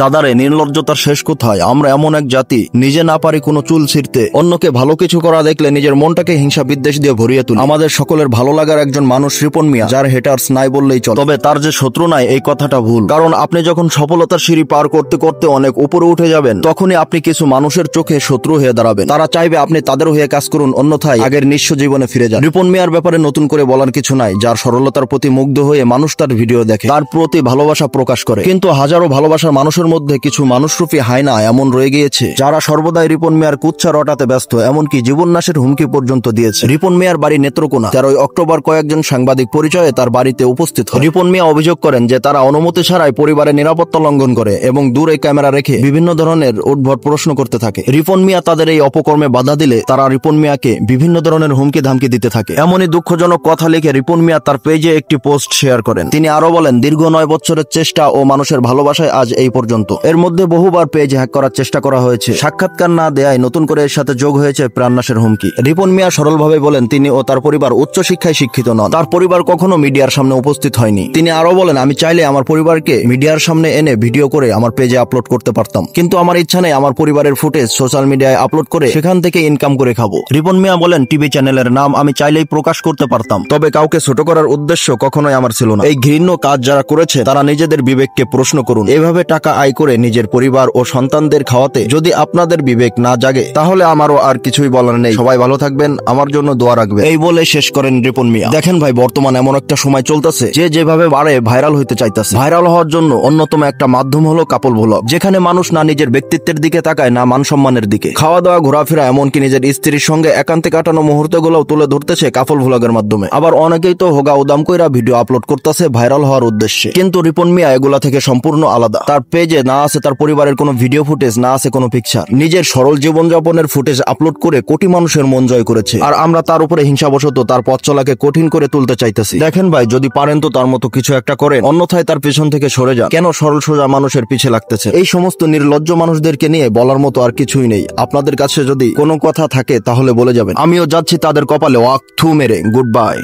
দাদারে, নির্লজ্জতার শেষ কোথায়? আমরা এমন এক জাতি, নিজে না পারি কোনো চুল ছিঁড়তে, অন্যকে ভালো কিছু করা দেখলে নিজের মনটাকে হিংসা বিদ্বেষ দিয়ে ভরিয়ে তুলি। আমাদের সকলের ভালো লাগার একজন মানুষ রিপন মিয়া, যার হেটার্স নাই বললেই চলে। তবে তার যে শত্রু নাই এই কথাটা ভুল, কারণ আপনি যখন সফলতার সিঁড়ি পার করতে করতে অনেক উপরে উঠে যাবেন, তখনই আপনি কিছু মানুষের চোখে শত্রু হয়ে দাঁড়াবেন। তারা চাইবে আপনি তাদের হয়ে কাজ করুন, অন্যথায় আগের নিঃস্ব জীবনে ফিরে যান। রিপন মিয়ার ব্যাপারে নতুন করে বলার কিছু নাই। যার সরলতার প্রতি মুগ্ধ হয়ে মানুষ তার ভিডিও দেখে, তার প্রতি ভালোবাসা প্রকাশ করে। কিন্তু হাজারো ভালোবাসার মানুষের মধ্যে কিছু মানুষরূপী হায়না এমন রয়ে গিয়েছে, যারা সর্বদাই রিপন মিয়ার কুচ্ছা রটাতে ব্যস্ত, এমনকি জীবন নাশের হুমকি পর্যন্ত দিয়েছে। রিপন মিয়ার বাড়ি নেত্রকোনা। 13 অক্টোবর কয়েকজন সাংবাদিক পরিচয়ে তার বাড়িতে উপস্থিত হয়। রিপন মিয়া অভিযোগ করেন যে তারা অনুমতি ছাড়াই পরিবারের নিরাপত্তা লঙ্ঘন করে এবং দূরে ক্যামেরা রেখে বিভিন্ন ধরনের উদ্ভট প্রশ্ন করতে থাকে। রিপন মিয়া তাদের এই অপকর্মে বাধা দিলে তারা রিপন মিয়াকে বিভিন্ন ধরনের হুমকি ধামকি দিতে থাকে। এমনই দুঃখজনক কথা লিখে রিপন মিয়া তার পেজে একটি পোস্ট শেয়ার করেন। তিনি আরো বলেন, দীর্ঘ 9 বছরের চেষ্টা ও মানুষের ভালোবাসায় আজ এই পর্যন্ত। এর মধ্যে বহুবার পেজ হ্যাক করার চেষ্টা করা হয়েছে, সাক্ষাৎকার না দেয়ায় নতুন করে এর সাথে যোগ হয়েছে প্রাণনাশের হুমকি। রিপন মিয়া সরলভাবে বলেন, তিনি ও তার পরিবার উচ্চ শিক্ষায় শিক্ষিত নন। তার পরিবার কখনো মিডিয়ার সামনে উপস্থিত হয়নি। তিনি আরো বলেন, আমি চাইলে আমার পরিবারকে মিডিয়ার সামনে এনে ভিডিও করে আমার পেজে আপলোড করতে পারতাম, কিন্তু আমার ইচ্ছা নেই আমার পরিবারের ফুটেজ সোশ্যাল মিডিয়ায় আপলোড করে সেখান থেকে ইনকাম করে খাবো। রিপন মিয়া বলেন, টিভি চ্যানেলের নাম আমি চাইলেই প্রকাশ করতে পারতাম, তবে কাউকে ছোট করার উদ্দেশ্য কখনোই আমার ছিল না। এই ঘৃণ্য কাজ যারা করেছে তারা নিজেদের বিবেককে প্রশ্ন করুন। এভাবে টাকা আয় করে নিজের পরিবার ও সন্তানদের খাওয়াতে যদি আপনাদের বিবেক না জাগে, তাহলে আমারও আর কিছুই বলার নেই। সবাই ভালো থাকবেন, আমার জন্য দোয়া রাখবেন, এই বলে শেষ করেন রিপন মিয়া। দেখেন ভাই, বর্তমান এমন একটা সময় চলতেছে যে যেভাবে বাড়ে ভাইরাল হইতে চাইতেছে। ভাইরাল হওয়ার জন্য অন্যতম একটা মাধ্যম হলো কাপল ভ্লগ, যেখানে মানুষ না নিজের ব্যক্তিত্বের দিকে তাকায়, না মান সম্মানের দিকে। খাওয়া দাওয়া, ঘোরাফেরা, এমনকি নিজের স্ত্রীর সঙ্গে একান্তে কাটানো মুহূর্তগুলোও তুলে ধরতেছে কাপল ভ্লগের মাধ্যমে। আবার অনেকেই তো হোগা উদাম কইরা ভিডিও আপলোড করতেছে ভাইরাল হওয়ার উদ্দেশ্যে। কিন্তু রিপন মিয়া এগুলা থেকে সম্পূর্ণ আলাদা। তার পেজে না আছে তার পরিবারের কোনো ভিডিও ফুটেজ, না আছে কোনো পিকচার। নিজের সরল জীবনযাপনের ফুটেজ আপলোড করে কোটি মানুষের মন জয় করেছে, আর আমরা তার উপরে হিংসাবশত তার পথ চলাকে কঠিন করে তুলতে চাইতেছি। দেখেন ভাই, যদি পারেন তো তার মতো কিছু একটা করেন, অন্যথায় তার পেছন থেকে সরে যান। কেন সরল সোজা মানুষের পিছে লাগতেছে? এই সমস্ত নির্লজ্জ মানুষদেরকে নিয়ে বলার মতো আর কিছুই নেই। আপনাদের কাছে যদি কোনো কথা থাকে তাহলে বলে যাবেন। আমিও যাচ্ছি তাদের কপালে ওয়াক থু মেরে। Good bye.